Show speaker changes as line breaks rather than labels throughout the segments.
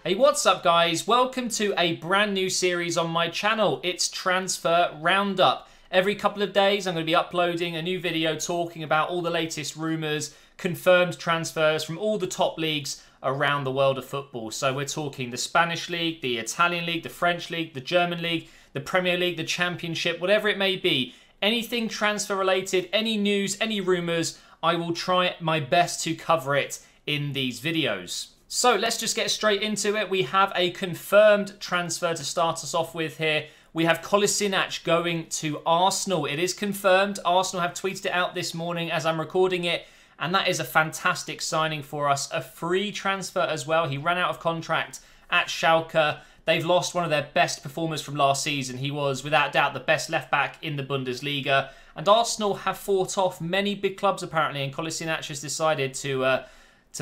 Hey, what's up guys? Welcome to a brand new series on my channel. It's Transfer Roundup. Every couple of days I'm going to be uploading a new video talking about all the latest rumours, confirmed transfers from all the top leagues around the world of football. So we're talking the Spanish League, the Italian League, the French League, the German League, the Premier League, the Championship, whatever it may be. Anything transfer related, any news, any rumours, I will try my best to cover it in these videos. So let's just get straight into it. We have a confirmed transfer to start us off with here. We have Kolašinac going to Arsenal. It is confirmed. Arsenal have tweeted it out this morning as I'm recording it. And that is a fantastic signing for us. A free transfer as well. He ran out of contract at Schalke. They've lost one of their best performers from last season. He was, without doubt, the best left-back in the Bundesliga. And Arsenal have fought off many big clubs, apparently. And Kolašinac has decided to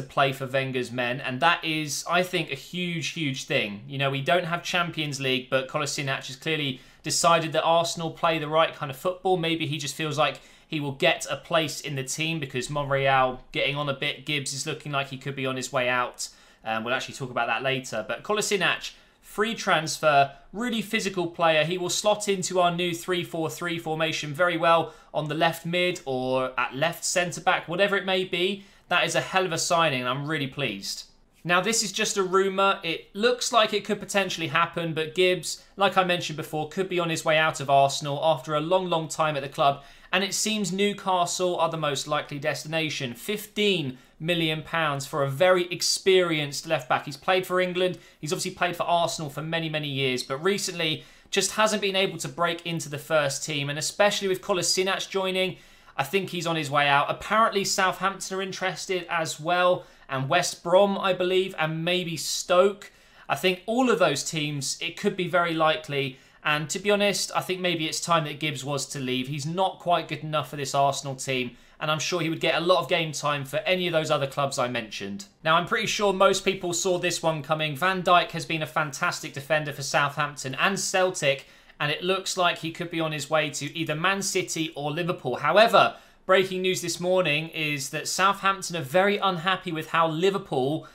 play for Wenger's men. And that is, I think, a huge, huge thing. You know, we don't have Champions League, but Kolašinac has clearly decided that Arsenal play the right kind of football. Maybe he just feels like he will get a place in the team because Monreal getting on a bit. Gibbs is looking like he could be on his way out. We'll actually talk about that later. But Kolašinac, free transfer, really physical player. He will slot into our new 3-4-3 formation very well on the left mid or at left centre-back, whatever it may be. That is a hell of a signing and I'm really pleased. Now this is just a rumour. It looks like it could potentially happen, but Gibbs, like I mentioned before, could be on his way out of Arsenal after a long, long time at the club. And it seems Newcastle are the most likely destination. £15 million for a very experienced left-back. He's played for England. He's obviously played for Arsenal for many, many years. But recently just hasn't been able to break into the first team. And especially with Kolašinac joining, I think he's on his way out. Apparently Southampton are interested as well. And West Brom, I believe. And maybe Stoke. I think all of those teams, it could be very likely. And to be honest, I think maybe it's time that Gibbs was to leave. He's not quite good enough for this Arsenal team. And I'm sure he would get a lot of game time for any of those other clubs I mentioned. Now, I'm pretty sure most people saw this one coming. Van Dijk has been a fantastic defender for Southampton and Celtic. And it looks like he could be on his way to either Man City or Liverpool. However, breaking news this morning is that Southampton are very unhappy with how Liverpool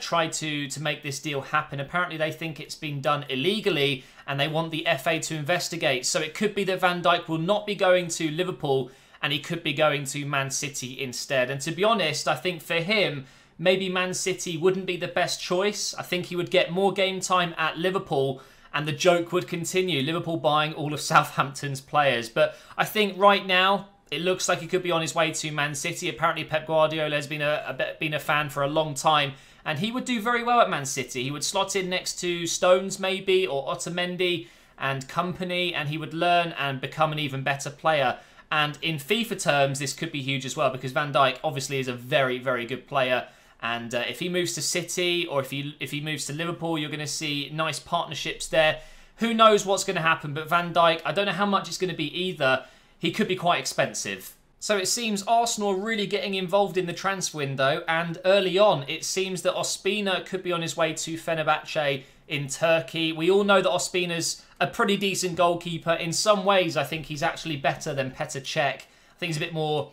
tried to make this deal happen. Apparently they think it's been done illegally and they want the FA to investigate. So it could be that Van Dijk will not be going to Liverpool and he could be going to Man City instead. And to be honest, I think for him, maybe Man City wouldn't be the best choice. I think he would get more game time at Liverpool and the joke would continue. Liverpool buying all of Southampton's players. But I think right now, it looks like he could be on his way to Man City. Apparently Pep Guardiola has been a fan for a long time. And he would do very well at Man City. He would slot in next to Stones maybe, or Otamendi and company, and he would learn and become an even better player. And in FIFA terms, this could be huge as well, because Van Dijk obviously is a very, very good player. And if he moves to City, or if he moves to Liverpool, you're going to see nice partnerships there. Who knows what's going to happen, but Van Dijk, I don't know how much it's going to be either. He could be quite expensive. So it seems Arsenal are really getting involved in the transfer window, and early on it seems that Ospina could be on his way to Fenerbahce in Turkey. We all know that Ospina's a pretty decent goalkeeper. In some ways I think he's actually better than Petr Cech. I think he's a bit more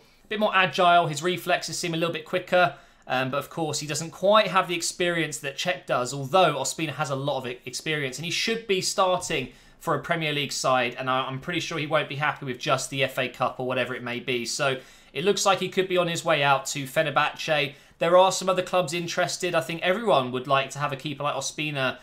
agile, his reflexes seem a little bit quicker, but of course he doesn't quite have the experience that Cech does, although Ospina has a lot of experience and he should be starting for a Premier League side, and I'm pretty sure he won't be happy with just the FA Cup or whatever it may be. So it looks like he could be on his way out to Fenerbahce. There are some other clubs interested. I think everyone would like to have a keeper like Ospina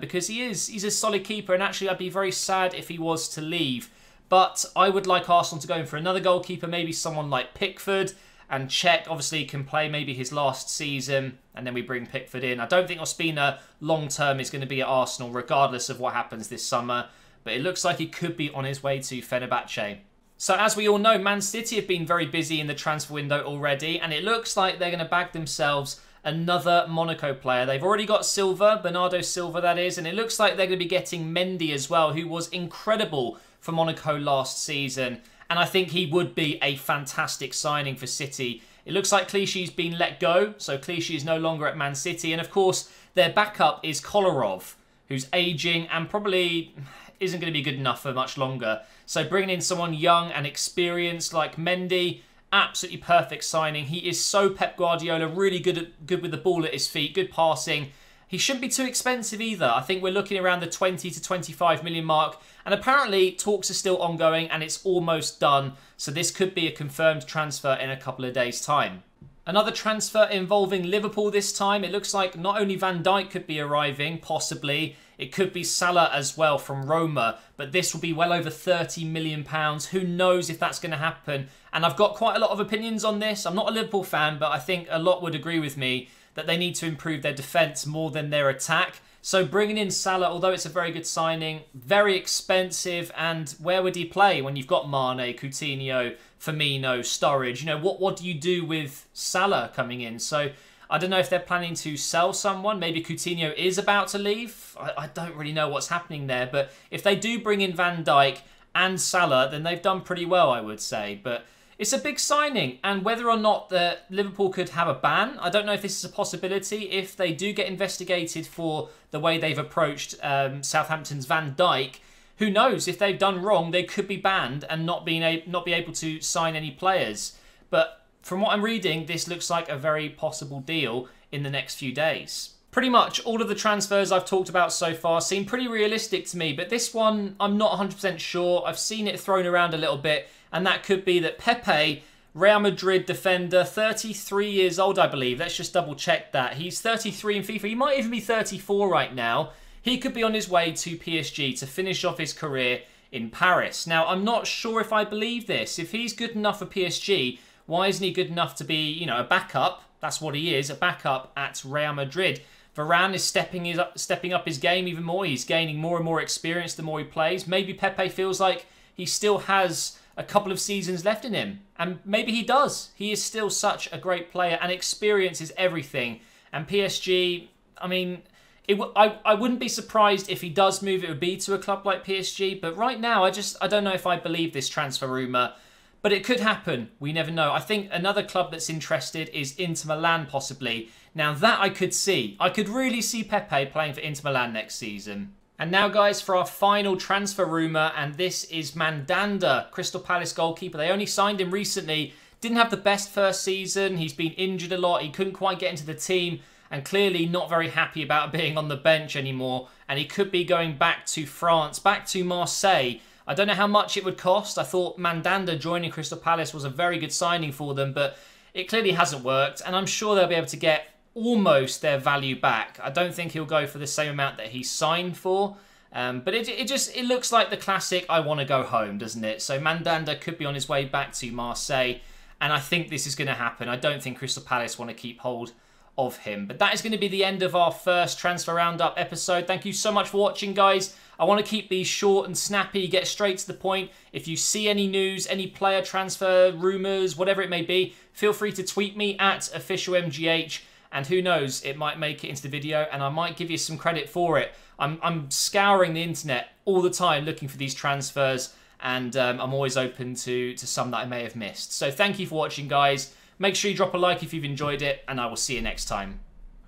because he's a solid keeper, and actually I'd be very sad if he was to leave. But I would like Arsenal to go in for another goalkeeper, maybe someone like Pickford, and Cech obviously can play maybe his last season, and then we bring Pickford in. I don't think Ospina long-term is going to be at Arsenal, regardless of what happens this summer. But it looks like he could be on his way to Fenerbahce. So as we all know, Man City have been very busy in the transfer window already, and it looks like they're going to bag themselves another Monaco player. They've already got Silva, Bernardo Silva that is, and it looks like they're going to be getting Mendy as well, who was incredible for Monaco last season. And I think he would be a fantastic signing for City. It looks like Clichy's been let go, so Clichy is no longer at Man City. And of course, their backup is Kolarov, who's ageing and probably isn't going to be good enough for much longer. So bringing in someone young and experienced like Mendy, absolutely perfect signing. He is so Pep Guardiola, really good with the ball at his feet, good passing. he shouldn't be too expensive either. I think we're looking around the 20 to 25 million mark. And apparently talks are still ongoing and it's almost done. So this could be a confirmed transfer in a couple of days' time. Another transfer involving Liverpool this time. It looks like not only Van Dijk could be arriving, possibly. It could be Salah as well from Roma. But this will be well over £30 million. Who knows if that's going to happen? And I've got quite a lot of opinions on this. I'm not a Liverpool fan, but I think a lot would agree with me that they need to improve their defence more than their attack. So bringing in Salah, although it's a very good signing, very expensive. And where would he play when you've got Mane, Coutinho, Firmino, Sturridge? You know, what do you do with Salah coming in? So I don't know if they're planning to sell someone. Maybe Coutinho is about to leave. I don't really know what's happening there. But if they do bring in Van Dijk and Salah, then they've done pretty well, I would say. But it's a big signing, and whether or not Liverpool could have a ban, I don't know if this is a possibility. If they do get investigated for the way they've approached Southampton's Van Dijk, who knows? If they've done wrong, they could be banned and not be able to sign any players. But from what I'm reading, this looks like a very possible deal in the next few days. Pretty much all of the transfers I've talked about so far seem pretty realistic to me, but this one, I'm not 100% sure. I've seen it thrown around a little bit, and that could be that Pepe, Real Madrid defender, 33 years old, I believe. Let's just double check that. He's 33 in FIFA. He might even be 34 right now. He could be on his way to PSG to finish off his career in Paris. Now, I'm not sure if I believe this. If he's good enough for PSG, why isn't he good enough to be, you know, a backup? That's what he is, a backup at Real Madrid. Varane is stepping up his game even more. He's gaining more and more experience the more he plays. Maybe Pepe feels like he still has a couple of seasons left in him. And maybe he does. He is still such a great player, and experience is everything. And PSG, I mean, I wouldn't be surprised if he does move, it would be to a club like PSG. But right now, I don't know if I believe this transfer rumour. But it could happen. We never know. I think another club that's interested is Inter Milan, possibly. Now, that I could see. I could really see Pepe playing for Inter Milan next season. And now, guys, for our final transfer rumour, and this is Mandanda, Crystal Palace goalkeeper. They only signed him recently. Didn't have the best first season. He's been injured a lot. He couldn't quite get into the team, and clearly not very happy about being on the bench anymore. And he could be going back to France, back to Marseille. I don't know how much it would cost. I thought Mandanda joining Crystal Palace was a very good signing for them, but it clearly hasn't worked, and I'm sure they'll be able to get almost their value back. I don't think he'll go for the same amount that he signed for, but it looks like the classic I want to go home, doesn't it? So Mandanda could be on his way back to Marseille, and I think this is going to happen. I don't think Crystal Palace want to keep hold of him. But that is going to be the end of our first Transfer Roundup episode. Thank you so much for watching, guys. I want to keep these short and snappy, get straight to the point. If you see any news, any player transfer rumours, whatever it may be, feel free to tweet me at officialmgh. And who knows, it might make it into the video and I might give you some credit for it. I'm scouring the internet all the time looking for these transfers, and I'm always open to some that I may have missed. So thank you for watching, guys. Make sure you drop a like if you've enjoyed it, and I will see you next time.